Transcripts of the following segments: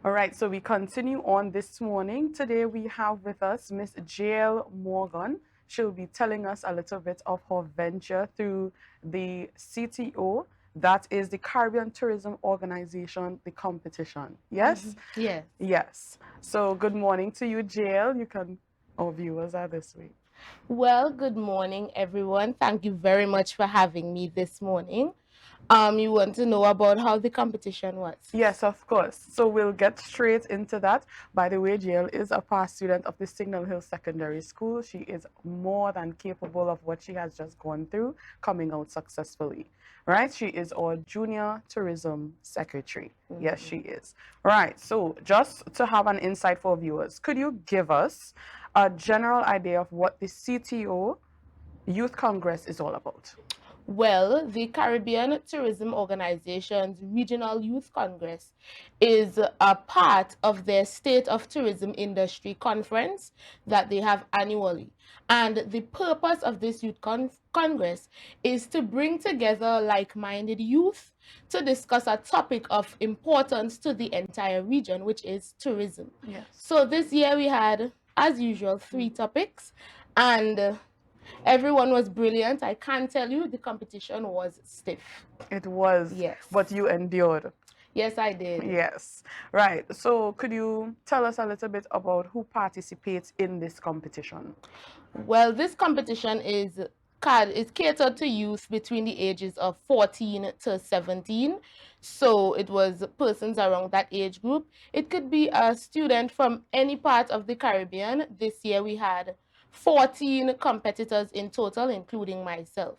All right, so we continue on this morning. Today we have with us Miss Jael Morgan. She'll be telling us a little bit of her venture through the C.T.O, that is the Caribbean Tourism Organization, the competition. Yes? Yes. Yes. So good morning to you, Jael. Our viewers are this week. Well, good morning, everyone. Thank you very much for having me this morning. You want to know about how the competition was? Yes, of course. So we'll get straight into that. By the way, Jael is a past student of the Signal Hill Secondary School. She is more than capable of what she has just gone through, coming out successfully. Right? She is our junior tourism secretary. Yes, she is. Right. So just to have an insight for viewers, could you give us a general idea of what the C.T.O Youth Congress is all about? Well, the Caribbean Tourism Organization's Regional Youth Congress is a part of their State of Tourism Industry Conference that they have annually. And the purpose of this Congress is to bring together like-minded youth to discuss a topic of importance to the entire region, which is tourism. Yes. So this year we had, as usual, 3 topics, and everyone was brilliant. I can't tell you, the competition was stiff. It was, Yes. but you endured. Yes, I did. Yes, right. So could you tell us a little bit about who participates in this competition? Well, this competition is catered to youth between the ages of 14 to 17. So it was persons around that age group. It could be a student from any part of the Caribbean. This year we had 14 competitors in total, including myself.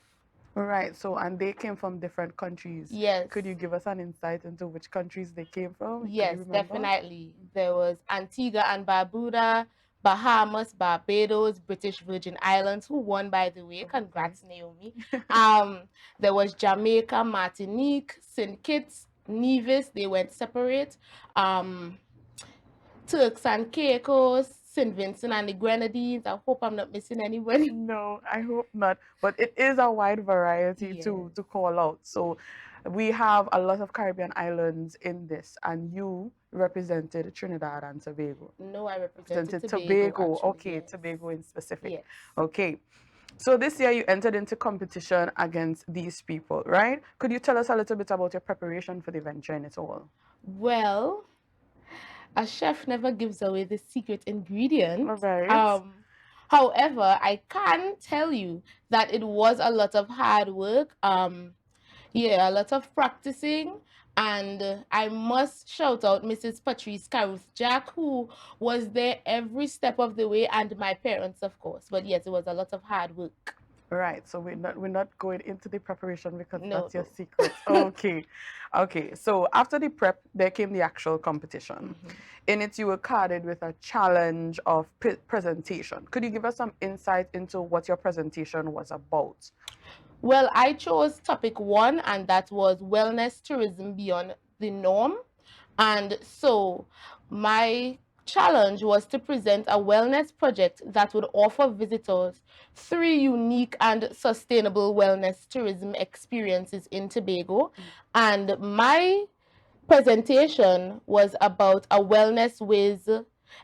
Right, so and they came from different countries. Yes. Could you give us an insight into which countries they came from? Could Yes, you remember? definitely. There was Antigua and Barbuda, Bahamas, Barbados, British Virgin Islands, who won, by the way. Congrats, Naomi. There was Jamaica, Martinique, St. Kitts, Nevis. They went separate. Um, Turks and Caicos, St. Vincent and the Grenadines. I hope I'm not missing anybody. No, I hope not. But it is a wide variety to call out. So we have a lot of Caribbean islands in this, and you represented Trinidad and Tobago. No, I Represented represented Tobago. actually. Okay, Yes. Tobago in specific. Yes. Okay. So this year you entered into competition against these people, right? Could you tell us a little bit about your preparation for the venture in it all? Well, a chef never gives away the secret ingredient. All right. However, I can tell you that it was a lot of hard work. Yeah, a lot of practicing. And I must shout out Mrs. Patrice Caruth Jack, who was there every step of the way, and my parents, of course. But yes, it was a lot of hard work. Right. So we're not going into the preparation because No, that's your no. secret. Okay. Okay. So after the prep, there came the actual competition. In it, you were carded with a challenge of presentation. Could you give us some insight into what your presentation was about? Well, I chose topic 1, and that was wellness tourism beyond the norm. And so my challenge was to present a wellness project that would offer visitors 3 unique and sustainable wellness tourism experiences in Tobago. And my presentation was about a wellness whiz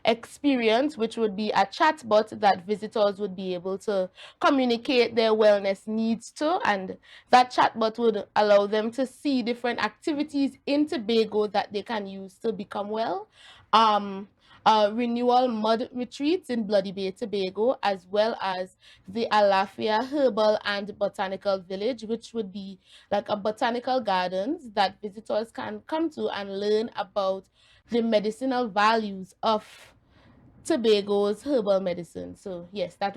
experience, which would be a chatbot that visitors would be able to communicate their wellness needs to, and that chatbot would allow them to see different activities in Tobago that they can use to become well. Renewal mud retreats in Bloody Bay, Tobago, as well as the Alafia Herbal and Botanical Village, which would be like a botanical gardens that visitors can come to and learn about the medicinal values of Tobago's herbal medicine. So yes, that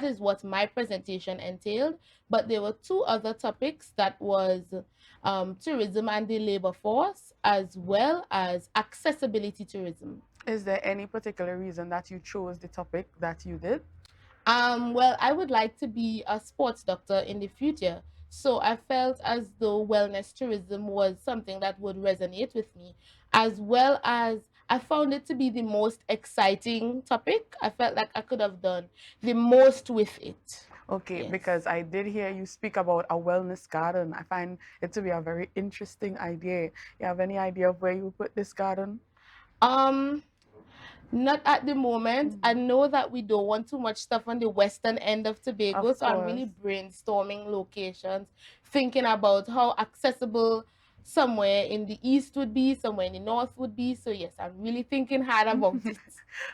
is what my presentation entailed. But there were 2 other topics, that was tourism and the labor force, as well as accessibility tourism. Is there any particular reason that you chose the topic that you did? Well, I would like to be a sports doctor in the future. So I felt as though wellness tourism was something that would resonate with me, as well as I found it to be the most exciting topic. I felt like I could have done the most with it. Okay, Yes. because I did hear you speak about a wellness garden. I find it to be a very interesting idea. You have any idea of where you would put this garden? Um, Not at the moment. I Mhm. know that we don't want too much stuff on the western end of Tobago, Of so I'm course. really brainstorming locations, thinking about how accessible somewhere in the east would be, somewhere in the north would be. So yes, I'm really thinking hard about it.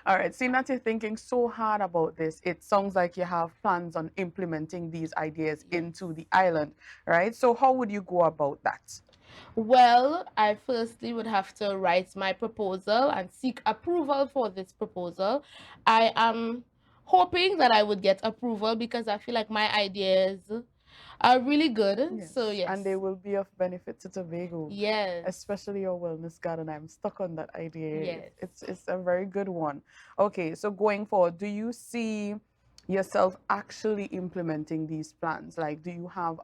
All right, seeing that you're thinking so hard about this, it sounds like you have plans on implementing these ideas Yes. into the island, right? So how would you go about that? Well, I firstly would have to write my proposal and seek approval for this proposal. I am hoping that I would get approval because I feel like my ideas are really good. So, Yes, and they yes, will be of benefit to Tobago, yes, especially your wellness garden. I'm stuck on that idea. yes. It's a very good one. Okay, so going forward, do you see yourself actually implementing these plans? Like, do you have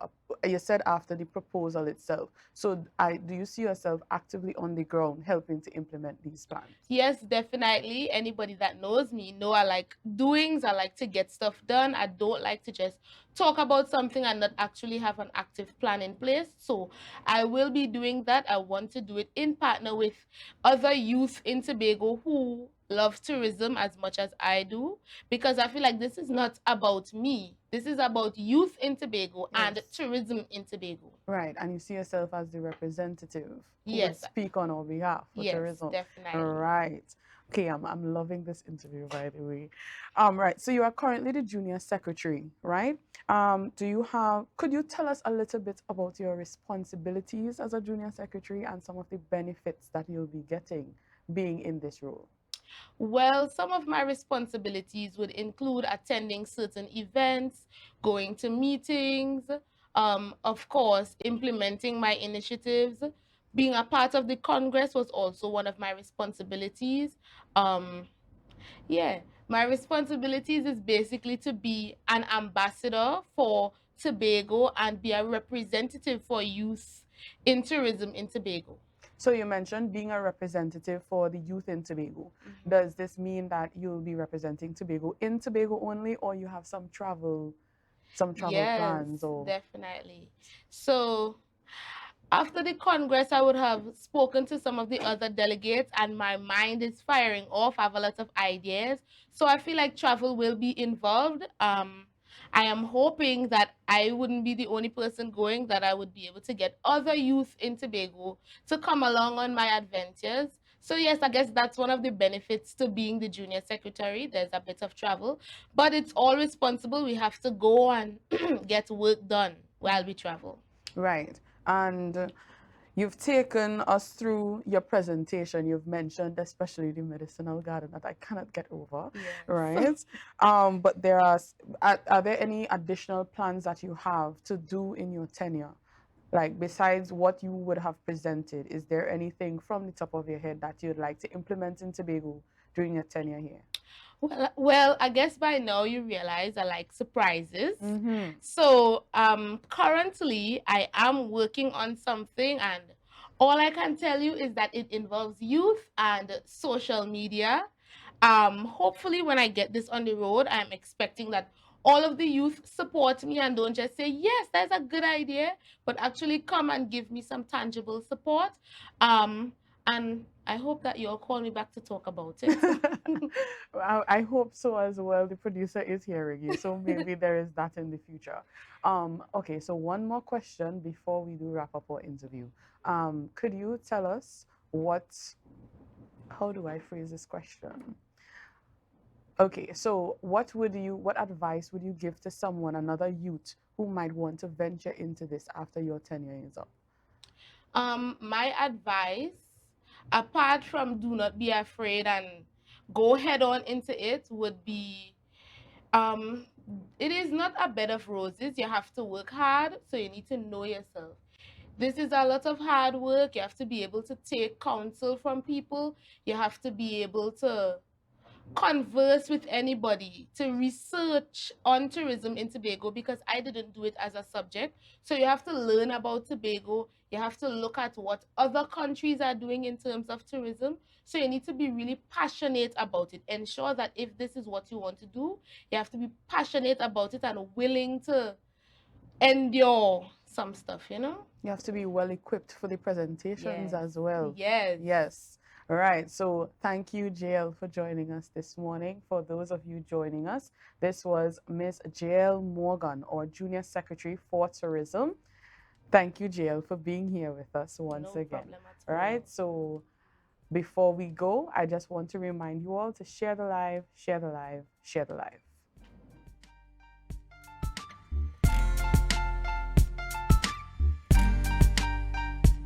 you said after the proposal itself. So do you see yourself actively on the ground helping to implement these plans? Yes, definitely. Anybody that knows me know I like doings. I like to get stuff done. I don't like to just talk about something and not actually have an active plan in place. So I will be doing that. I want to do it in partner with other youth in Tobago who love tourism as much as I do, because I feel like this is not about me. This is about youth in Tobago and Yes. tourism in Tobago. Right, and you see yourself as the representative who would Yes, speak on our behalf for yes, tourism. definitely. Right. Okay, I'm loving this interview, by the way. Right. So you are currently the junior secretary, right? Could you tell us a little bit about your responsibilities as a junior secretary and some of the benefits that you'll be getting being in this role? Well, some of my responsibilities would include attending certain events, going to meetings, of course, implementing my initiatives. Being a part of the Congress was also one of my responsibilities. Um, yeah, my responsibilities is basically to be an ambassador for Tobago and be a representative for youth in tourism in Tobago. So you mentioned being a representative for the youth in Tobago. Does this mean that you'll be representing Tobago in Tobago only, or you have some travel Yes, plans or definitely. So after the Congress, I would have spoken to some of the other delegates, and my mind is firing off. I have a lot of ideas. So I feel like travel will be involved. I am hoping that I wouldn't be the only person going, that I would be able to get other youth in Tobago to come along on my adventures. So, yes, I guess that's one of the benefits to being the junior secretary. There's a bit of travel, but it's all responsible. We have to go and get work done while we travel. right? And you've taken us through your presentation. You've mentioned especially the medicinal garden that I cannot get over, Yes. right? But are there any additional plans that you have to do in your tenure? Like besides what you would have presented, is there anything from the top of your head that you'd like to implement in Tobago during your tenure here? Well, I guess by now you realize I like surprises. Mm-hmm. So, currently I am working on something, and all I can tell you is that it involves youth and social media. Hopefully, when I get this on the road, I'm expecting that all of the youth support me and don't just say, yes, that's a good idea, but actually come and give me some tangible support. And I hope that you'll call me back to talk about it. I hope so as well. The producer is hearing you, so maybe there is that in the future. Okay, so one more question before we do wrap up our interview. Could you tell us how do I phrase this question? Okay, so what advice would you give to someone, another youth who might want to venture into this after your tenure is up? My advice, apart from do not be afraid and go head on into it, would be um, it is not a bed of roses. You have to work hard, so you need to know yourself. This is a lot of hard work. You have to be able to take counsel from people. You have to be able to converse with anybody, to research on tourism in Tobago, because I didn't do it as a subject. So you have to learn about Tobago. You have to look at what other countries are doing in terms of tourism. So you need to be really passionate about it. Ensure that if this is what you want to do, you have to be passionate about it and willing to endure some stuff, you know? You have to be well equipped for the presentations Yes. as well. Yes. Yes. All right, so thank you, Jael, for joining us this morning. For those of you joining us, this was Miss Jael Morgan, or Junior Secretary for Tourism. Thank you, Jael, for being here with us once No again. problem at All all. right, so before we go, I just want to remind you all to share the live, share the live, share the live.